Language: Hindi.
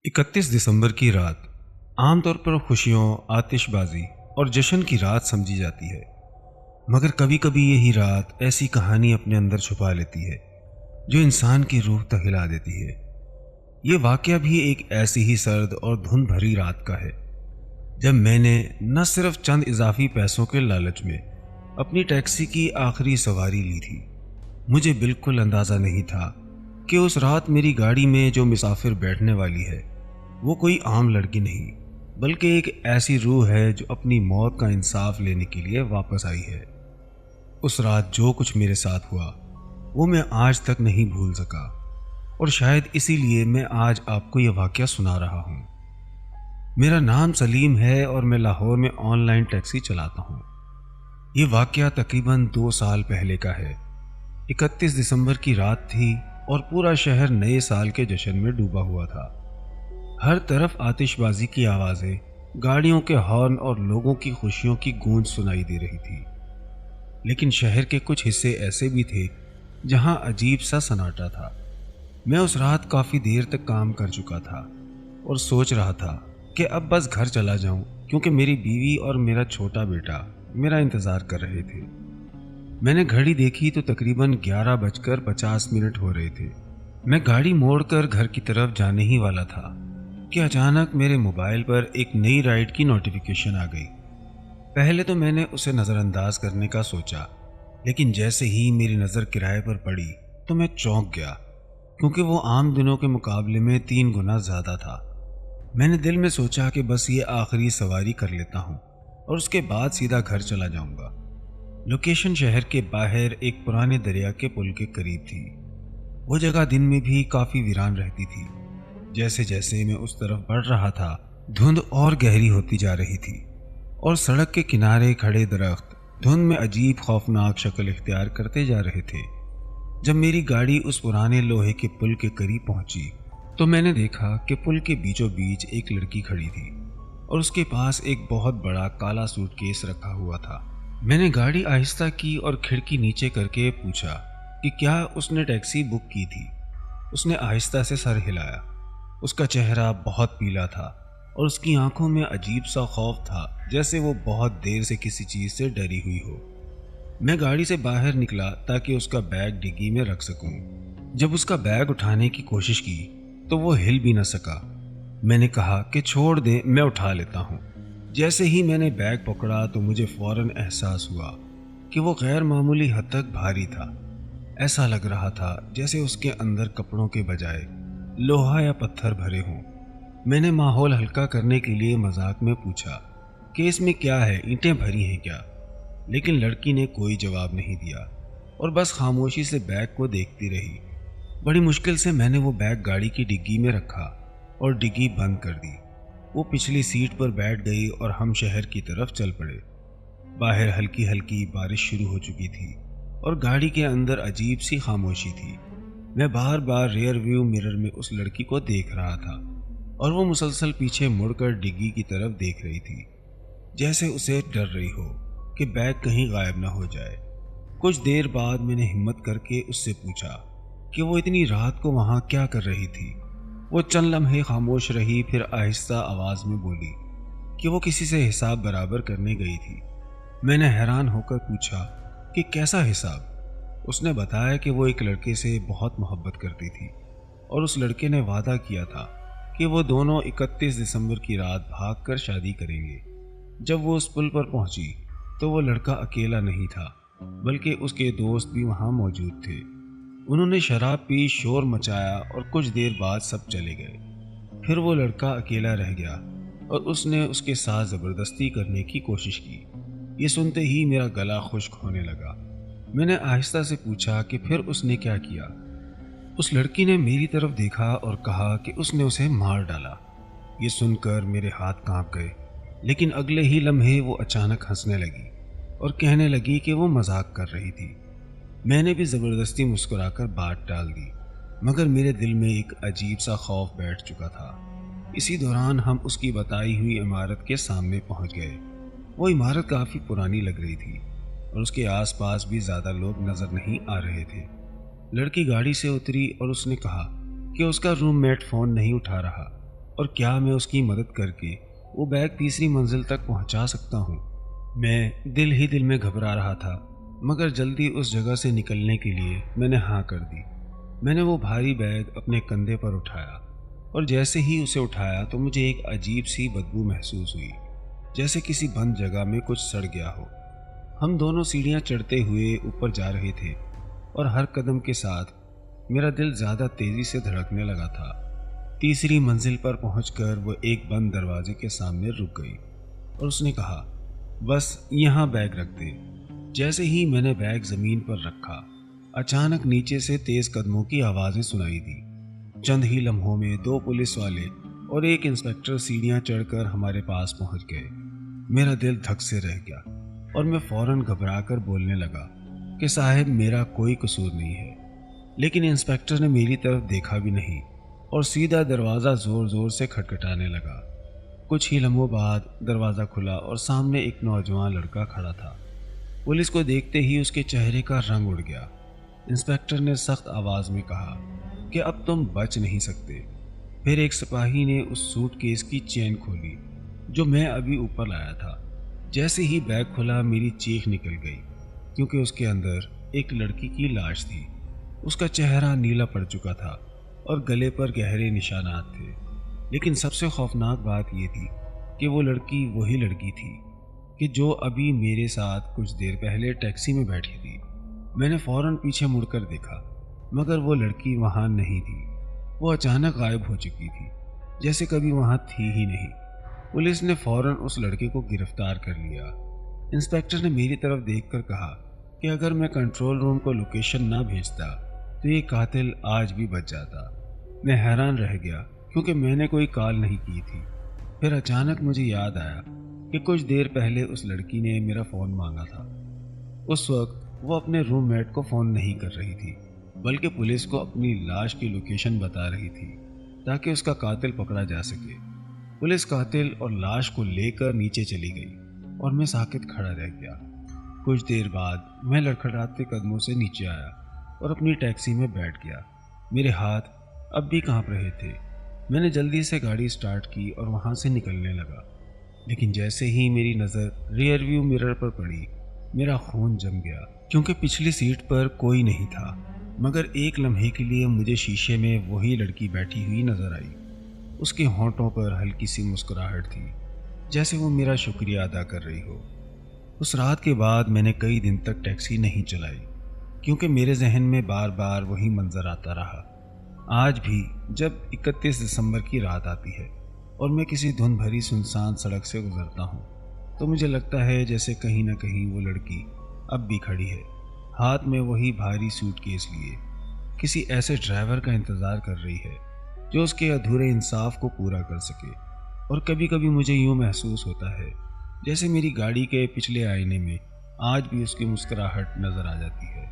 31 दिसंबर की रात आमतौर पर खुशियों, आतिशबाजी और जश्न की रात समझी जाती है। मगर कभी कभी यही रात ऐसी कहानी अपने अंदर छुपा लेती है जो इंसान की रूह तक हिला देती है। ये वाकया भी एक ऐसी ही सर्द और धुंध भरी रात का है जब मैंने न सिर्फ चंद इजाफी पैसों के लालच में अपनी टैक्सी की आखिरी सवारी ली थी। मुझे बिल्कुल अंदाज़ा नहीं था कि उस रात मेरी गाड़ी में जो मुसाफिर बैठने वाली है वो कोई आम लड़की नहीं, बल्कि एक ऐसी रूह है जो अपनी मौत का इंसाफ लेने के लिए वापस आई है। उस रात जो कुछ मेरे साथ हुआ वो मैं आज तक नहीं भूल सका, और शायद इसीलिए मैं आज आपको यह वाकया सुना रहा हूँ। मेरा नाम सलीम है और मैं लाहौर में ऑनलाइन टैक्सी चलाता हूँ। ये वाकया तकरीबन 2 साल पहले का है। 31 दिसंबर की रात थी और पूरा शहर नए साल के जश्न में डूबा हुआ था। हर तरफ आतिशबाजी की आवाज़ें, गाड़ियों के हॉर्न और लोगों की खुशियों की गूंज सुनाई दे रही थी। लेकिन शहर के कुछ हिस्से ऐसे भी थे जहां अजीब सा सन्नाटा था। मैं उस रात काफ़ी देर तक काम कर चुका था और सोच रहा था कि अब बस घर चला जाऊं, क्योंकि मेरी बीवी और मेरा छोटा बेटा मेरा इंतज़ार कर रहे थे। मैंने घड़ी देखी तो तकरीबन 11:50 हो रहे थे। मैं गाड़ी मोड़कर घर की तरफ जाने ही वाला था कि अचानक मेरे मोबाइल पर एक नई राइड की नोटिफिकेशन आ गई। पहले तो मैंने उसे नज़रअंदाज करने का सोचा, लेकिन जैसे ही मेरी नज़र किराए पर पड़ी तो मैं चौंक गया, क्योंकि वो आम दिनों के मुकाबले में 3 गुना ज़्यादा था। मैंने दिल में सोचा कि बस ये आखिरी सवारी कर लेता हूँ और उसके बाद सीधा घर चला जाऊँगा। लोकेशन शहर के बाहर एक पुराने दरिया के पुल के करीब थी। वो जगह दिन में भी काफ़ी वीरान रहती थी। जैसे जैसे मैं उस तरफ बढ़ रहा था, धुंध और गहरी होती जा रही थी और सड़क के किनारे खड़े दरख्त धुंध में अजीब खौफनाक शक्ल इख्तियार करते जा रहे थे। जब मेरी गाड़ी उस पुराने लोहे के पुल के करीब पहुंची तो मैंने देखा कि पुल के बीचों बीच एक लड़की खड़ी थी और उसके पास एक बहुत बड़ा काला सूटकेस रखा हुआ था। मैंने गाड़ी आहिस्ता की और खिड़की नीचे करके पूछा कि क्या उसने टैक्सी बुक की थी। उसने आहिस्ता से सर हिलाया। उसका चेहरा बहुत पीला था और उसकी आंखों में अजीब सा खौफ था, जैसे वो बहुत देर से किसी चीज़ से डरी हुई हो। मैं गाड़ी से बाहर निकला ताकि उसका बैग डिग्गी में रख सकूं। जब उसका बैग उठाने की कोशिश की तो वो हिल भी न सका। मैंने कहा कि छोड़ दे, मैं उठा लेता हूँ। जैसे ही मैंने बैग पकड़ा तो मुझे फ़ौरन एहसास हुआ कि वो गैर मामूली हद तक भारी था। ऐसा लग रहा था जैसे उसके अंदर कपड़ों के बजाय लोहा या पत्थर भरे हों। मैंने माहौल हल्का करने के लिए मजाक में पूछा कि इसमें क्या है, ईंटें भरी हैं क्या? लेकिन लड़की ने कोई जवाब नहीं दिया और बस खामोशी से बैग को देखती रही। बड़ी मुश्किल से मैंने वो बैग गाड़ी की डिग्गी में रखा और डिग्गी बंद कर दी। वो पिछली सीट पर बैठ गई और हम शहर की तरफ चल पड़े। बाहर हल्की हल्की बारिश शुरू हो चुकी थी और गाड़ी के अंदर अजीब सी खामोशी थी। मैं बार बार रियर व्यू मिरर में उस लड़की को देख रहा था और वो मुसलसल पीछे मुड़कर डिग्गी की तरफ देख रही थी, जैसे उसे डर रही हो कि बैग कहीं गायब ना हो जाए। कुछ देर बाद मैंने हिम्मत करके उससे पूछा कि वो इतनी रात को वहाँ क्या कर रही थी। वो चंद लम्हे खामोश रही, फिर आहिस्ता आवाज़ में बोली कि वो किसी से हिसाब बराबर करने गई थी। मैंने हैरान होकर पूछा कि कैसा हिसाब? उसने बताया कि वो एक लड़के से बहुत मोहब्बत करती थी और उस लड़के ने वादा किया था कि वो दोनों 31 दिसंबर की रात भागकर शादी करेंगे। जब वो उस पुल पर पहुंची तो वो लड़का अकेला नहीं था, बल्कि उसके दोस्त भी वहां मौजूद थे। उन्होंने शराब पी, शोर मचाया और कुछ देर बाद सब चले गए। फिर वो लड़का अकेला रह गया और उसने उसके साथ ज़बरदस्ती करने की कोशिश की। ये सुनते ही मेरा गला खुश्क होने लगा। मैंने आहिस्ता से पूछा कि फिर उसने क्या किया। उस लड़की ने मेरी तरफ देखा और कहा कि उसने उसे मार डाला। ये सुनकर मेरे हाथ कांप गए, लेकिन अगले ही लम्हे वो अचानक हंसने लगी और कहने लगी कि वो मजाक कर रही थी। मैंने भी ज़बरदस्ती मुस्कुराकर बात टाल दी, मगर मेरे दिल में एक अजीब सा खौफ बैठ चुका था। इसी दौरान हम उसकी बताई हुई इमारत के सामने पहुंच गए। वो इमारत काफ़ी पुरानी लग रही थी और उसके आसपास भी ज़्यादा लोग नज़र नहीं आ रहे थे। लड़की गाड़ी से उतरी और उसने कहा कि उसका रूममेट फ़ोन नहीं उठा रहा और क्या मैं उसकी मदद करके वो बैग तीसरी मंजिल तक पहुंचा सकता हूँ। मैं दिल ही दिल में घबरा रहा था, मगर जल्दी उस जगह से निकलने के लिए मैंने हाँ कर दी। मैंने वो भारी बैग अपने कंधे पर उठाया और जैसे ही उसे उठाया तो मुझे एक अजीब सी बदबू महसूस हुई, जैसे किसी बंद जगह में कुछ सड़ गया हो। हम दोनों सीढ़ियाँ चढ़ते हुए ऊपर जा रहे थे और हर कदम के साथ मेरा दिल ज़्यादा तेज़ी से धड़कने लगा था। तीसरी मंजिल पर पहुंचकर वो एक बंद दरवाजे के सामने रुक गई और उसने कहा, बस यहाँ बैग रख दे। जैसे ही मैंने बैग ज़मीन पर रखा, अचानक नीचे से तेज़ कदमों की आवाज़ें सुनाई दी। चंद ही लम्हों में 2 पुलिस वाले और एक इंस्पेक्टर सीढ़ियाँ चढ़कर हमारे पास पहुंच गए। मेरा दिल धक से रह गया और मैं फौरन घबराकर बोलने लगा कि साहब, मेरा कोई कसूर नहीं है। लेकिन इंस्पेक्टर ने मेरी तरफ देखा भी नहीं और सीधा दरवाज़ा ज़ोर ज़ोर से खटखटाने लगा। कुछ ही लम्हों बाद दरवाज़ा खुला और सामने एक नौजवान लड़का खड़ा था। पुलिस को देखते ही उसके चेहरे का रंग उड़ गया। इंस्पेक्टर ने सख्त आवाज़ में कहा कि अब तुम बच नहीं सकते। फिर एक सिपाही ने उस सूटकेस की चेन खोली जो मैं अभी ऊपर लाया था। जैसे ही बैग खुला, मेरी चीख निकल गई, क्योंकि उसके अंदर एक लड़की की लाश थी। उसका चेहरा नीला पड़ चुका था और गले पर गहरे निशानात थे। लेकिन सबसे खौफनाक बात यह थी कि वो लड़की वही लड़की थी कि जो अभी मेरे साथ कुछ देर पहले टैक्सी में बैठी थी। मैंने फौरन पीछे मुड़कर देखा, मगर वो लड़की वहाँ नहीं थी। वो अचानक गायब हो चुकी थी, जैसे कभी वहाँ थी ही नहीं। पुलिस ने फौरन उस लड़के को गिरफ्तार कर लिया। इंस्पेक्टर ने मेरी तरफ देखकर कहा कि अगर मैं कंट्रोल रूम को लोकेशन ना भेजता तो ये कातिल आज भी बच जाता। मैं हैरान रह गया, क्योंकि मैंने कोई कॉल नहीं की थी। फिर अचानक मुझे याद आया कि कुछ देर पहले उस लड़की ने मेरा फ़ोन मांगा था। उस वक्त वो अपने रूममेट को फ़ोन नहीं कर रही थी, बल्कि पुलिस को अपनी लाश की लोकेशन बता रही थी ताकि उसका कातिल पकड़ा जा सके। पुलिस कातिल और लाश को लेकर नीचे चली गई और मैं साकित खड़ा रह गया। कुछ देर बाद मैं लड़खड़ाते कदमों से नीचे आया और अपनी टैक्सी में बैठ गया। मेरे हाथ अब भी कांप रहे थे। मैंने जल्दी से गाड़ी स्टार्ट की और वहां से निकलने लगा। लेकिन जैसे ही मेरी नज़र रियर व्यू मिरर पर पड़ी, मेरा खून जम गया, क्योंकि पिछली सीट पर कोई नहीं था। मगर एक लम्हे के लिए मुझे शीशे में वही लड़की बैठी हुई नजर आई। उसके होंठों पर हल्की सी मुस्कुराहट थी, जैसे वो मेरा शुक्रिया अदा कर रही हो। उस रात के बाद मैंने कई दिन तक टैक्सी नहीं चलाई, क्योंकि मेरे जहन में बार बार वही मंजर आता रहा। आज भी जब 31 दिसंबर की रात आती है और मैं किसी धुंध भरी सुनसान सड़क से गुजरता हूँ, तो मुझे लगता है जैसे कहीं ना कहीं वो लड़की अब भी खड़ी है, हाथ में वही भारी सूटकेस लिए, किसी ऐसे ड्राइवर का इंतज़ार कर रही है जो उसके अधूरे इंसाफ को पूरा कर सके। और कभी कभी मुझे यूँ महसूस होता है जैसे मेरी गाड़ी के पिछले आईने में आज भी उसकी मुस्कुराहट नज़र आ जाती है।